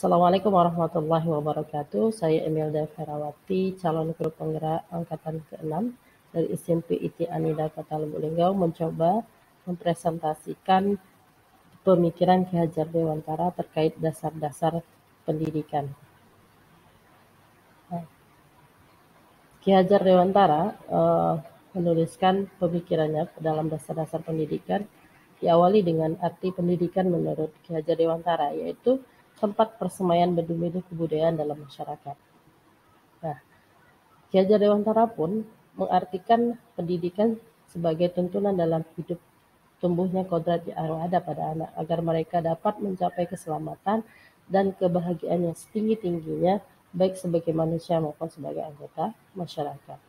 Assalamualaikum warahmatullahi wabarakatuh. Saya Imelda Ferawati, calon guru penggerak angkatan ke-6 dari SMP IT Anida Kota Lubuk Linggau, mencoba mempresentasikan pemikiran Ki Hajar Dewantara terkait dasar-dasar pendidikan. Ki Hajar Dewantara menuliskan pemikirannya dalam dasar-dasar pendidikan, diawali dengan arti pendidikan menurut Ki Hajar Dewantara, yaitu tempat persemaian benda-benda kebudayaan dalam masyarakat. Nah, Ki Hajar Dewantara pun mengartikan pendidikan sebagai tuntunan dalam hidup tumbuhnya kodrat yang ada pada anak, agar mereka dapat mencapai keselamatan dan kebahagiaan yang setinggi-tingginya, baik sebagai manusia maupun sebagai anggota masyarakat.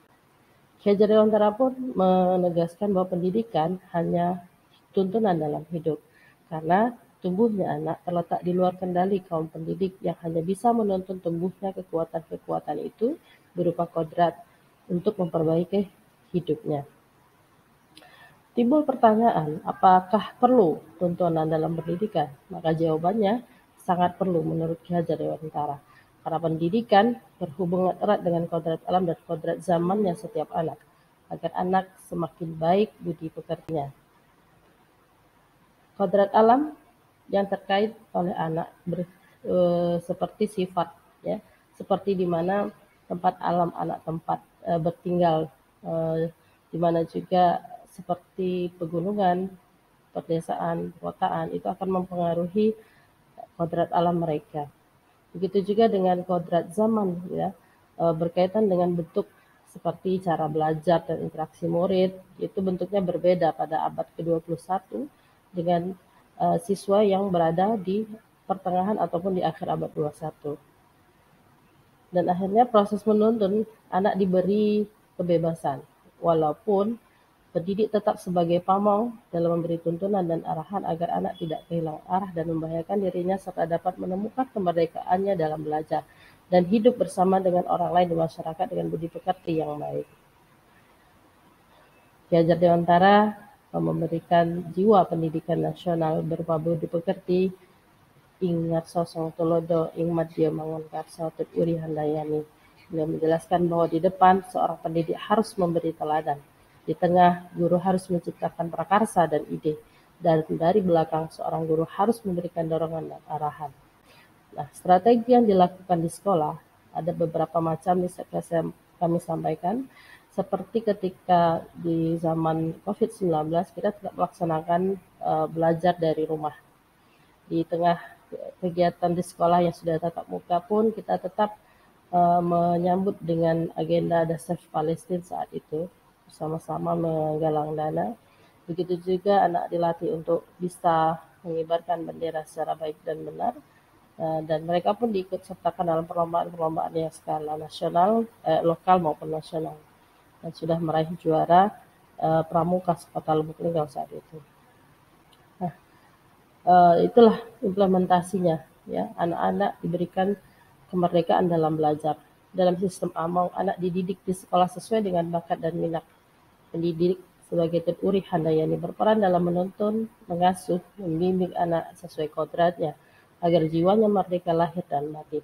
Ki Hajar Dewantara pun menegaskan bahwa pendidikan hanya tuntunan dalam hidup, karena tumbuhnya anak terletak di luar kendali kaum pendidik yang hanya bisa menuntun tumbuhnya kekuatan-kekuatan itu berupa kodrat untuk memperbaiki hidupnya. Timbul pertanyaan, apakah perlu tuntunan dalam pendidikan? Maka jawabannya sangat perlu menurut Ki Hajar Dewantara. Karena pendidikan berhubungan erat dengan kodrat alam dan kodrat zamannya setiap anak, agar anak semakin baik budi pekertinya. Kodrat alam yang terkait oleh anak seperti sifat, ya, seperti di mana tempat alam anak tempat bertinggal, di mana juga seperti pegunungan, perdesaan, perkotaan, itu akan mempengaruhi kodrat alam mereka. Begitu juga dengan kodrat zaman, ya, berkaitan dengan bentuk seperti cara belajar dan interaksi murid, itu bentuknya berbeda pada abad ke-21 dengan siswa yang berada di pertengahan ataupun di akhir abad 21. Dan akhirnya proses menuntun anak diberi kebebasan, walaupun pendidik tetap sebagai pamong dalam memberi tuntunan dan arahan agar anak tidak kehilangan arah dan membahayakan dirinya, serta dapat menemukan kemerdekaannya dalam belajar dan hidup bersama dengan orang lain di masyarakat dengan budi pekerti yang baik. Ki Hajar Dewantara memberikan jiwa pendidikan nasional berupa budi pekerti, ing ngarsa song tulodo, ing madya mangun karsa tut uri handayani. Beliau menjelaskan bahwa di depan seorang pendidik harus memberi teladan, di tengah guru harus menciptakan prakarsa dan ide, dan dari belakang seorang guru harus memberikan dorongan dan arahan. Nah, strategi yang dilakukan di sekolah ada beberapa macam, bisa kami sampaikan. Seperti ketika di zaman COVID-19 kita tetap melaksanakan belajar dari rumah. Di tengah kegiatan di sekolah yang sudah tatap muka pun kita tetap menyambut dengan agenda The Save Palestine saat itu, bersama-sama menggalang dana. Begitu juga anak dilatih untuk bisa mengibarkan bendera secara baik dan benar, dan mereka pun diikut sertakan dalam perlombaan-perlombaan yang skala nasional, lokal maupun nasional, dan sudah meraih juara Pramuka Kota Lubuk Linggau saat itu. Nah, itulah implementasinya, ya. Anak-anak diberikan kemerdekaan dalam belajar. Dalam sistem among, anak dididik di sekolah sesuai dengan bakat dan minat. Pendidik sebagai Tut Uri Handayani berperan dalam menuntun, mengasuh, membimbing anak sesuai kodratnya, agar jiwanya merdeka lahir dan batin.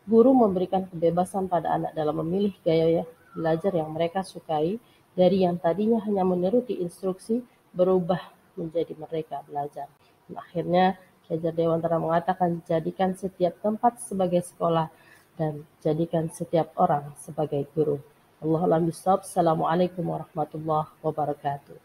Guru memberikan kebebasan pada anak dalam memilih gaya belajar yang mereka sukai, dari yang tadinya hanya menuruti instruksi berubah menjadi merdeka belajar. Dan akhirnya Ki Hajar Dewantara mengatakan, jadikan setiap tempat sebagai sekolah dan jadikan setiap orang sebagai guru. Allahu'alam bishawab. Assalamualaikum warahmatullahi wabarakatuh.